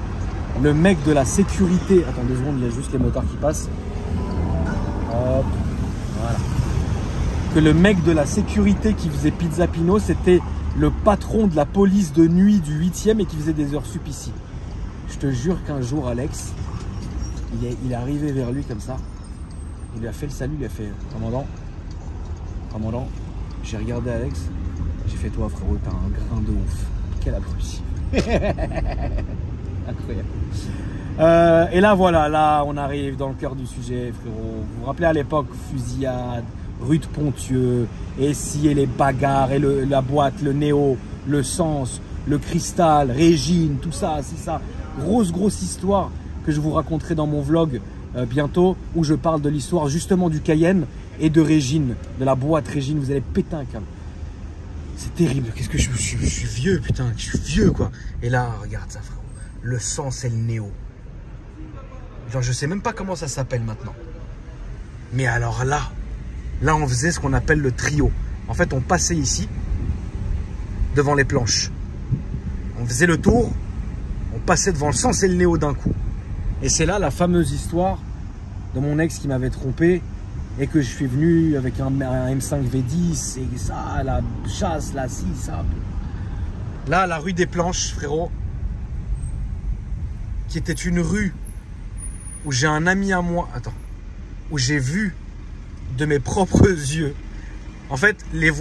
Speaker 2: Le mec de la sécurité... Attends 2 secondes, il y a juste les motards qui passent. Hop. Voilà. Que le mec de la sécurité qui faisait Pizza Pino, c'était le patron de la police de nuit du 8e et qui faisait des heures sup ici. Je te jure qu'un jour, Alex, il est arrivé vers lui comme ça. Il lui a fait le salut, il a fait « Commandant, commandant ». J'ai regardé Alex, j'ai fait « Toi, frérot, t'as un grain de ouf. Quel abruti. » Incroyable. Et là, voilà, là, on arrive dans le cœur du sujet, frérot. Vous vous rappelez à l'époque, fusillade, rue de Pontieux, et si et les bagarres, et la boîte, le néo, le sens,
Speaker 1: le cristal, Régine, tout ça, c'est ça. Grosse histoire que je vous raconterai dans mon vlog bientôt, où je parle de l'histoire justement du Cayenne et de Régine, de la boîte Régine. Vous allez péter un câble. C'est terrible. Qu'est-ce que je suis vieux, putain. Je suis vieux, quoi. Et là, regarde ça, frérot. Le sang, c'est le néo. Genre, je sais même pas comment ça s'appelle maintenant. Mais alors là, on faisait ce qu'on appelle le trio. En fait, on passait ici, devant les planches. On faisait le tour, on passait devant le sens et le néo d'un coup. Et c'est là la fameuse histoire de mon ex qui m'avait trompé et que je suis venu avec un M5 V10 et ça, la chasse, la ci, ça. Là, la rue des Planches, frérot, qui était une rue où j'ai un ami à moi, où j'ai vu de mes propres yeux. En fait, les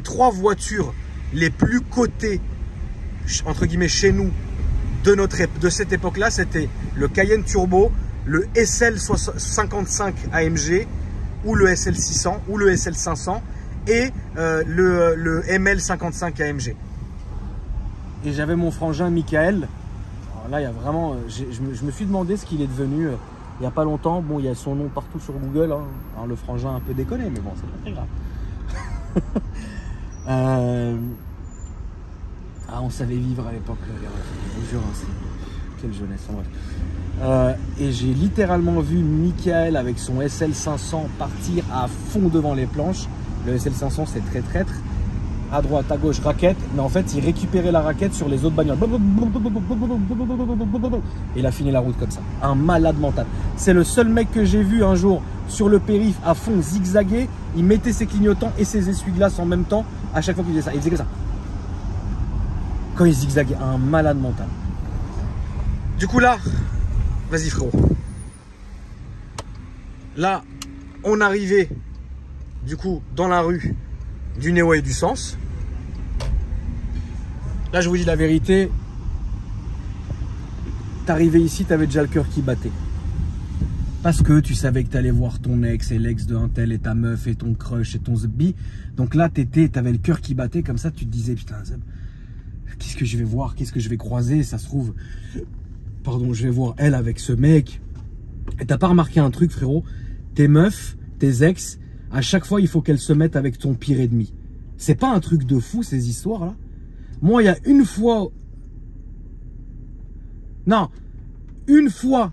Speaker 1: trois voitures les plus cotées, entre guillemets, chez nous, de cette époque-là, c'était le Cayenne Turbo, le SL55 AMG, ou le SL600, ou le SL500, et le ML55 AMG. Et j'avais mon frangin Michael. Alors là, il y a vraiment... je me suis demandé ce qu'il est devenu il n'y a pas longtemps. Bon, il y a son nom partout sur Google. Hein. Alors, le frangin un peu déconné, mais bon, c'est pas très grave. On savait vivre à l'époque, je vous jure, hein, quelle jeunesse, en bref. Et j'ai littéralement vu Michael avec son SL500 partir à fond devant les planches. Le SL500, c'est très traître. À droite, à gauche, raquette. Mais en fait, il récupérait la raquette sur les autres bagnoles. Et il a fini la route comme ça. Un malade mental. C'est le seul mec que j'ai vu un jour sur le périph' à fond zigzaguer. Il mettait ses clignotants et ses essuie-glaces en même temps à chaque fois qu'il faisait ça. Il faisait que ça. Quand il zigzaguait, un malade mental. Du coup là, vas-y frérot. Là, on arrivait du coup dans la rue du Néo et du Sens. Là, je vous dis la vérité. T'arrivais ici, t'avais déjà le cœur qui battait. Parce que tu savais que t'allais voir ton ex et l'ex de un tel et ta meuf et ton crush et ton zbi. Donc là, t'avais le cœur qui battait comme ça. Tu te disais, putain, qu'est-ce que je vais voir? Qu'est-ce que je vais croiser? Ça se trouve, pardon, je vais voir elle avec ce mec. Et t'as pas remarqué un truc, frérot? Tes meufs, tes ex, à chaque fois, il faut qu'elles se mettent avec ton pire ennemi. C'est pas un truc de fou, ces histoires-là? Moi, il y a une fois... Non, une fois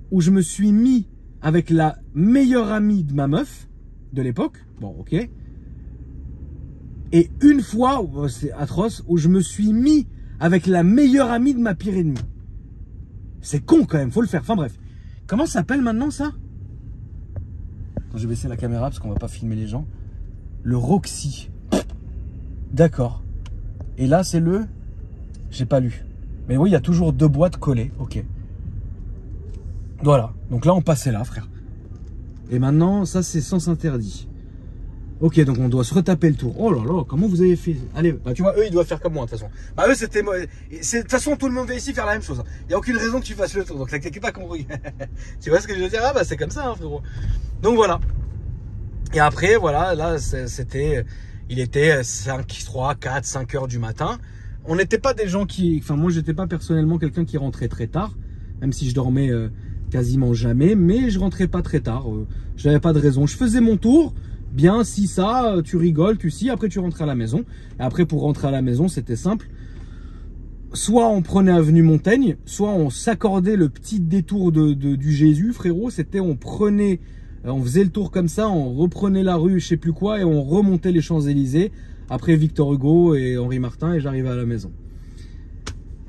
Speaker 1: où je me suis mis avec la meilleure amie de ma meuf de l'époque. Bon, ok. Et une fois, c'est atroce, où je me suis mis avec la meilleure amie de ma pire ennemie. C'est con quand même, faut le faire. Enfin bref. Comment ça s'appelle maintenant ça? Attends, je vais baisser la caméra parce qu'on va pas filmer les gens. Le Roxy. D'accord. Et là, c'est le... J'ai pas lu. Mais oui, il y a toujours 2 boîtes collées. Ok. Voilà. Donc là, on passait là, frère. Et maintenant, ça, c'est sens interdit. Ok, donc on doit se retaper le tour. Oh là là, comment vous avez fait? Allez, bah tu vois, eux, ils doivent faire comme moi, de toute façon. Bah eux, c'était... De toute façon, tout le monde va ici faire la même chose. Il n'y a aucune raison que tu fasses le tour. Donc, t'inquiète pas compris. Tu vois ce que je veux dire? Ah bah, c'est comme ça, hein, frérot. Donc, voilà. Et après, voilà, là, c'était... Il était 3, 4, 5 heures du matin. On n'était pas des gens qui... Enfin, moi, j'étais pas personnellement quelqu'un qui rentrait très tard. Même si je dormais quasiment jamais. Mais je rentrais pas très tard. Je n'avais pas de raison. Je faisais mon tour. Bien, si ça, tu rigoles, tu scies, après tu rentres à la maison. Et après, pour rentrer à la maison, c'était simple. Soit on prenait avenue Montaigne, soit on s'accordait le petit détour du Jésus, frérot. C'était, on faisait le tour comme ça, on reprenait la rue, je sais plus quoi, et on remontait les Champs-Élysées. Après Victor Hugo et Henri Martin, et j'arrivais à la maison.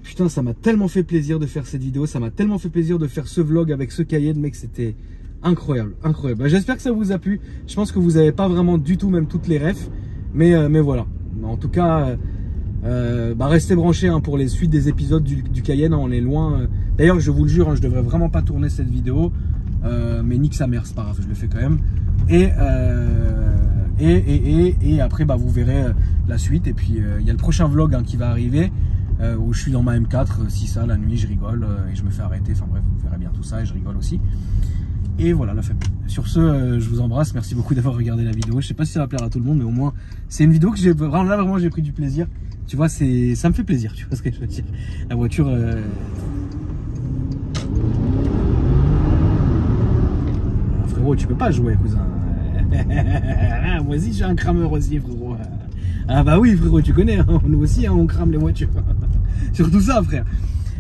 Speaker 1: Putain, ça m'a tellement fait plaisir de faire cette vidéo, ça m'a tellement fait plaisir de faire ce vlog avec ce Cayenne, mec, c'était... incroyable, incroyable. Bah, j'espère que ça vous a plu. Je pense que vous n'avez pas vraiment du tout même toutes les refs. Mais voilà. En tout cas, restez branchés hein, pour les suites des épisodes du Cayenne. Hein, on est loin. D'ailleurs, je vous le jure, hein, je devrais vraiment pas tourner cette vidéo. Mais nique sa mère, c'est pas grave, je le fais quand même. Et après, bah, vous verrez la suite. Et puis, il y a le prochain vlog hein, qui va arriver. Où je suis dans ma M4. Si ça, la nuit, je rigole. Et je me fais arrêter. Enfin bref, vous verrez bien tout ça. Et je rigole aussi. Et voilà la famille. Sur ce, je vous embrasse. Merci beaucoup d'avoir regardé la vidéo. Je sais pas si ça va plaire à tout le monde, mais au moins, c'est une vidéo que j'ai vraiment j'ai pris du plaisir. Tu vois, ça me fait plaisir. Tu vois ce que je veux dire. La voiture. Frérot, tu peux pas jouer, cousin. Moi aussi, j'ai un crameur aussi, frérot. Ah bah oui, frérot, tu connais. Hein. Nous aussi, hein, on crame les voitures. Surtout ça, frère.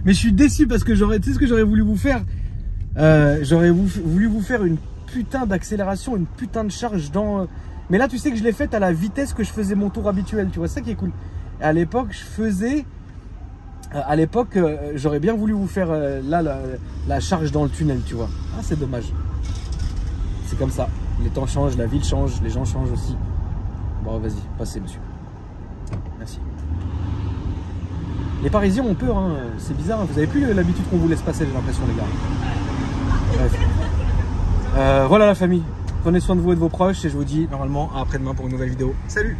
Speaker 1: Mais je suis déçu parce que tu sais ce que j'aurais voulu vous faire. J'aurais voulu vous faire une putain d'accélération, une putain de charge dans... Mais là, tu sais que je l'ai faite à la vitesse que je faisais mon tour habituel. Tu vois, c'est ça qui est cool. Et à l'époque, je faisais... À l'époque, j'aurais bien voulu vous faire là la charge dans le tunnel, tu vois. Ah, c'est dommage. C'est comme ça. Les temps changent, la ville change, les gens changent aussi. Bon, vas-y, passez, monsieur. Merci. Les Parisiens ont peur, hein. C'est bizarre. Hein. Vous avez plus l'habitude qu'on vous laisse passer, j'ai l'impression, les gars. Bref. Voilà la famille. Prenez soin de vous et de vos proches et je vous dis normalement à après-demain pour une nouvelle vidéo. Salut!